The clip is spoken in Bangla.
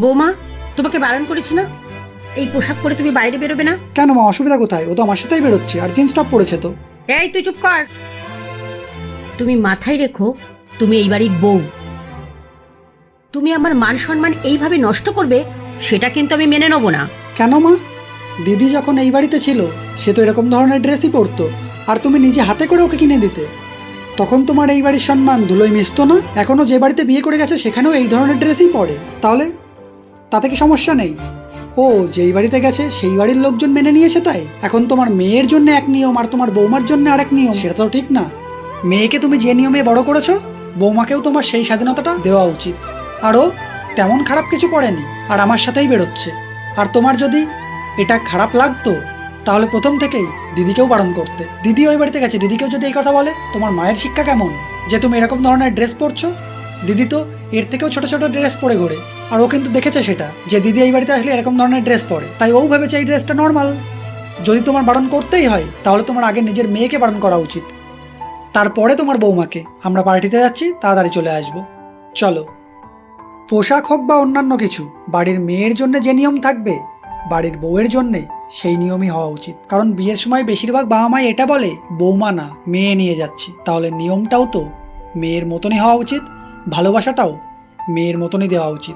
বৌমা, তোমাকে বারণ করেছি না এই পোশাক পরে তুমি বাইরে বেরোবে না। কেন মা, অসুবিধা কোথায়? ও তো আমার সাথেই বেরোচ্ছে আর জিন্স টপ পরেছে তো। এই তুই চুপ কর। তুমি মাথায় রেখো, তুমি এই বাড়ির বউ। তুমি আমার মান সম্মান এইভাবে নষ্ট করবে সেটা কিন্তু আমি মেনে নেবো না। কেন মা? দিদি যখন এই বাড়িতে ছিল সে তো এরকম ধরনের ড্রেসই পরতো, আর তুমি নিজে হাতে করে ওকে কিনে দিতে। তখন তোমার এই বাড়ির সম্মান ধুলোয় মিশতো না? এখনো যে বাড়িতে বিয়ে করে গেছে সেখানেও এই ধরনের ড্রেসই পরে, তাহলে তাতে কি সমস্যা নেই? ও যেই বাড়িতে গেছে সেই বাড়ির লোকজন মেনে নিয়েছে, তাই এখন তোমার মেয়ের জন্য এক নিয়ম আর তোমার বৌমার জন্য আরেক নিয়ম, সেটা তো ঠিক না। মেয়েকে তুমি যে নিয়মে বড় করেছো, বৌমাকেও তোমার সেই স্বাধীনতাটা দেওয়া উচিত। আরও তেমন খারাপ কিছু পড়েনি, আর আমার সাথেই বেরোচ্ছে। আর তোমার যদি এটা খারাপ লাগতো তাহলে প্রথম থেকেই দিদিকেও বারণ করতে। দিদি ওই বাড়িতে গেছে, দিদিকেও যদি এই কথা বলে, তোমার মায়ের শিক্ষা কেমন যে তুমি এরকম ধরনের ড্রেস পরছো? দিদি তো এর থেকেও ছোট ছোট ড্রেস পরে ঘোরে, আর ও কিন্তু দেখেছে সেটা যে দিদি এই বাড়িতে আসলে এরকম ধরনের ড্রেস পরে, তাই ও ভেবেছে এই ড্রেসটা নর্মাল। যদি তোমার বারণ করতেই হয় তাহলে তোমার আগে নিজের মেয়েকে বারণ করা উচিত, তারপরে তোমার বৌমাকে। আমরা পার্টিতে যাচ্ছি, তাড়াতাড়ি চলে আসবো, চলো। পোশাক হোক বা অন্যান্য কিছু, বাড়ির মেয়ের জন্য যে নিয়ম থাকবে বাড়ির বউয়ের জন্যে সেই নিয়মই হওয়া উচিত। কারণ বিয়ের সময় বেশিরভাগ বাবা মাই এটা বলে, বৌমা না মেয়ে নিয়ে যাচ্ছি, তাহলে নিয়মটাও তো মেয়ের মতনই হওয়া উচিত, ভালোবাসাটাও মেয়ের মতনই দেওয়া উচিত।